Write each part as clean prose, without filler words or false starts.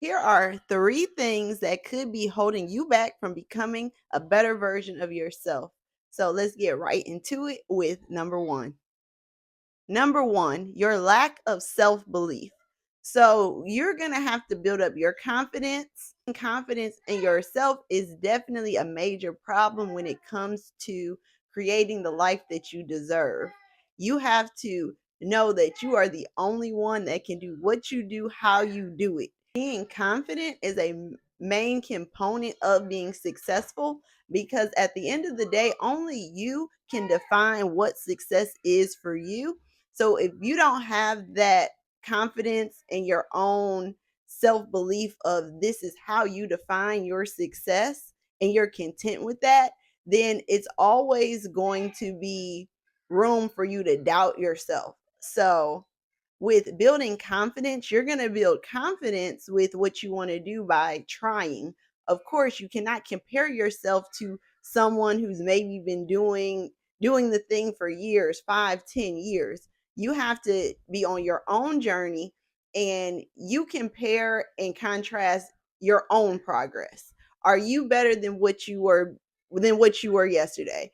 Here are three things that could be holding you back from becoming a better version of yourself. So let's get right into it with number one. Number one, your lack of self belief. So you're going to have to build up your confidence. And confidence in yourself is definitely a major problem when it comes to creating the life that you deserve. You have to know that you are the only one that can do what you do, how you do it. Being confident is a main component of being successful because at the end of the day, only you can define what success is for you. So if you don't have that confidence in your own self belief of this is how you define your success and you're content with that, then it's always going to be room for you to doubt yourself. So with building confidence, you're going to build confidence with what you want to do by trying. Of course, you cannot compare yourself to someone who's maybe been doing the thing for years, 5, 10 years. You have to be on your own journey and you compare and contrast your own progress. Are you better than what you were yesterday?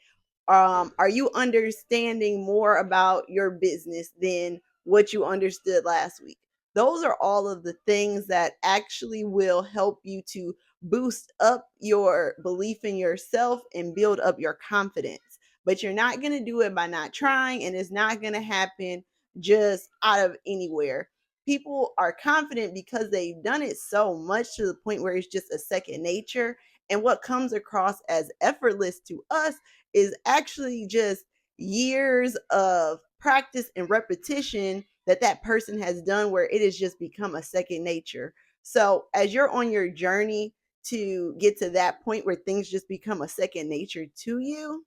Are you understanding more about your business than what you understood last week? Those are all of the things that actually will help you to boost up your belief in yourself and build up your confidence. But you're not going to do it by not trying, and it's not going to happen just out of anywhere. People are confident because they've done it so much to the point where it's just a second nature. And what comes across as effortless to us is actually just years of practice and repetition that person has done where it has just become a second nature. So as you're on your journey to get to that point where things just become a second nature to you,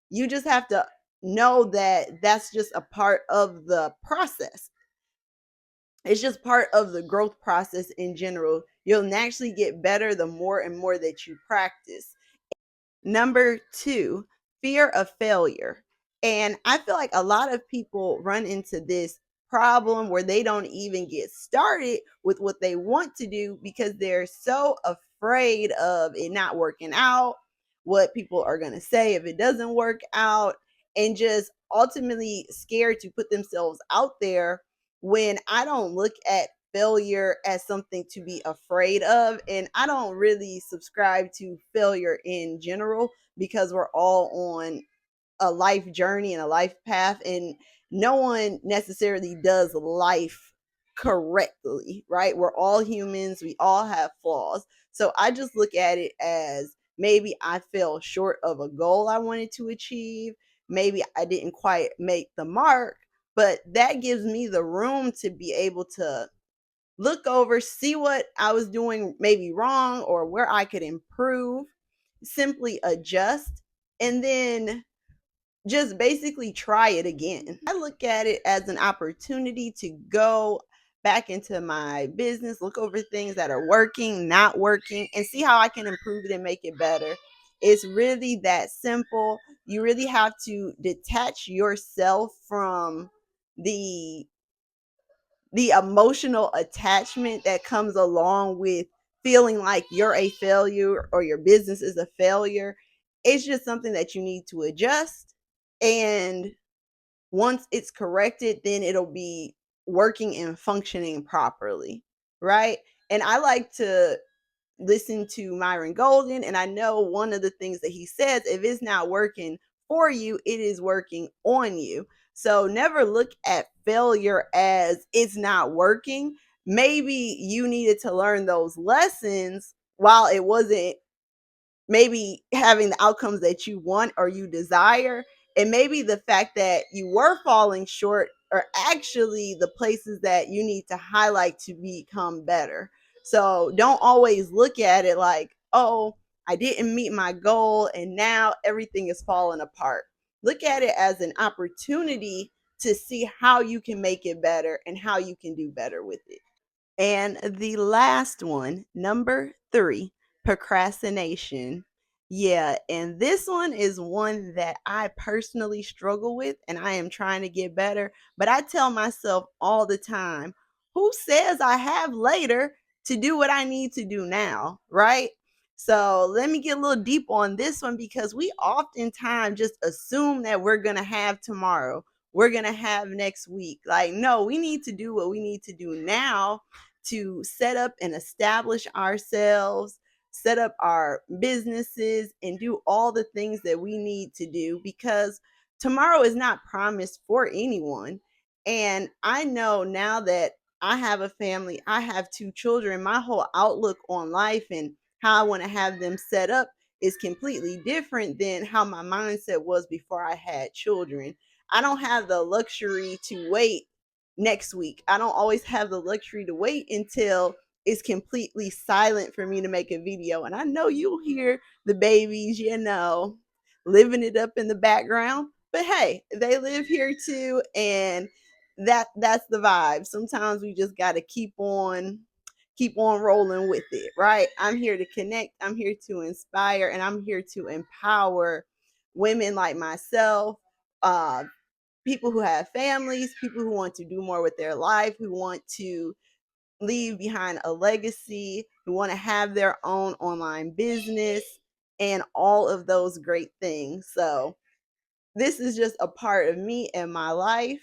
you just have to know that that's just a part of the process. It's just part of the growth process in general. You'll naturally get better the more and more that you practice. Number two, fear of failure. And I feel like a lot of people run into this problem where they don't even get started with what they want to do because they're so afraid of it not working out, what people are going to say if it doesn't work out, and just ultimately scared to put themselves out there. When I don't look at failure as something to be afraid of, and I don't really subscribe to failure in general because we're all on a life journey and a life path, and no one necessarily does life correctly, right? We're all humans, we all have flaws. So I just look at it as maybe I fell short of a goal I wanted to achieve, maybe I didn't quite make the mark, but that gives me the room to be able to look over, see what I was doing maybe wrong or where I could improve, simply adjust, and then just basically try it again. I look at it as an opportunity to go back into my business, look over things that are working, not working, and see how I can improve it and make it better. It's really that simple. You really have to detach yourself from the the emotional attachment that comes along with feeling like you're a failure or your business is a failure. It's just something that you need to adjust. And once it's corrected, then it'll be working and functioning properly. Right. And I like to listen to Myron Golden, and I know one of the things that he says, if it's not working for you, it is working on you. So never look at failure as it's not working. Maybe you needed to learn those lessons while it wasn't maybe having the outcomes that you want or you desire. And maybe the fact that you were falling short are actually the places that you need to highlight to become better. So don't always look at it like, oh, I didn't meet my goal and now everything is falling apart. Look at it as an opportunity to see how you can make it better and how you can do better with it. And the last one, number three, procrastination. Yeah, and this one is one that I personally struggle with and I am trying to get better. But I tell myself all the time, who says I have later to do what I need to do now, right? So let me get a little deep on this one because we oftentimes just assume that we're going to have tomorrow, we're going to have next week. Like, no, we need to do what we need to do now to set up and establish ourselves, set up our businesses, and do all the things that we need to do because tomorrow is not promised for anyone. And I know now that I have a family, I have two children, my whole outlook on life and how I want to have them set up is completely different than how my mindset was before I had children. I don't have the luxury to wait next week. I don't always have the luxury to wait until it's completely silent for me to make a video. And I know you'll hear the babies, living it up in the background. But hey, they live here too, and that's the vibe. Sometimes we just got to keep on rolling with it, right? I'm here to connect, I'm here to inspire, and I'm here to empower women like myself, uh, people who have families, people who want to do more with their life, who want to leave behind a legacy, who want to have their own online business, and all of those great things. So, this is just a part of me and my life,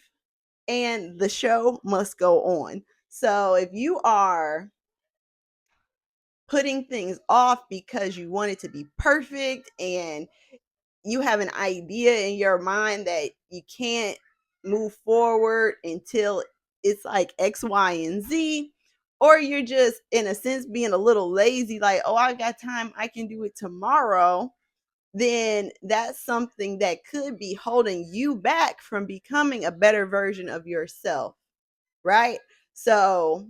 and the show must go on. So, if you are putting things off because you want it to be perfect and you have an idea in your mind that you can't move forward until it's like X, Y, and Z, or you're just in a sense being a little lazy, like, oh, I got time, I can do it tomorrow, then that's something that could be holding you back from becoming a better version of yourself, right? So,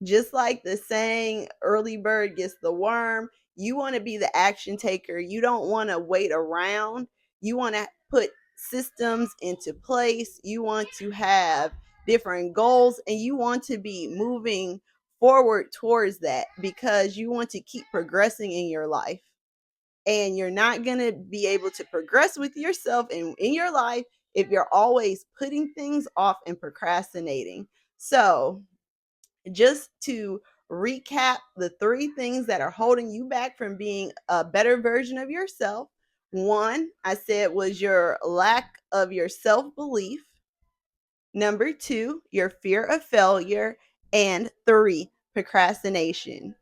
just like the saying, early bird gets the worm, you want to be the action taker. You don't want to wait around. You want to put systems into place. You want to have different goals and you want to be moving forward towards that because you want to keep progressing in your life. And you're not going to be able to progress with yourself and in your life if you're always putting things off and procrastinating. So, just to recap the three things that are holding you back from being a better version of yourself. One, I said, was your lack of your self belief. Number two, your fear of failure. And three, procrastination.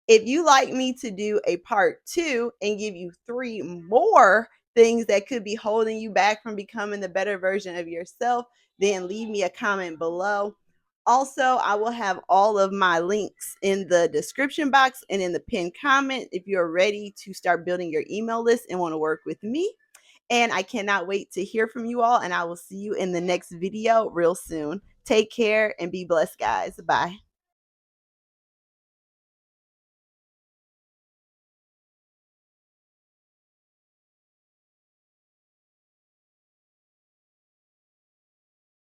If you like me to do a part two and give you three more things that could be holding you back from becoming the better version of yourself, then leave me a comment below. Also, I will have all of my links in the description box and in the pinned comment if you're ready to start building your email list and want to work with me. And I cannot wait to hear from you all, and I will see you in the next video real soon. Take care and be blessed, guys. Bye.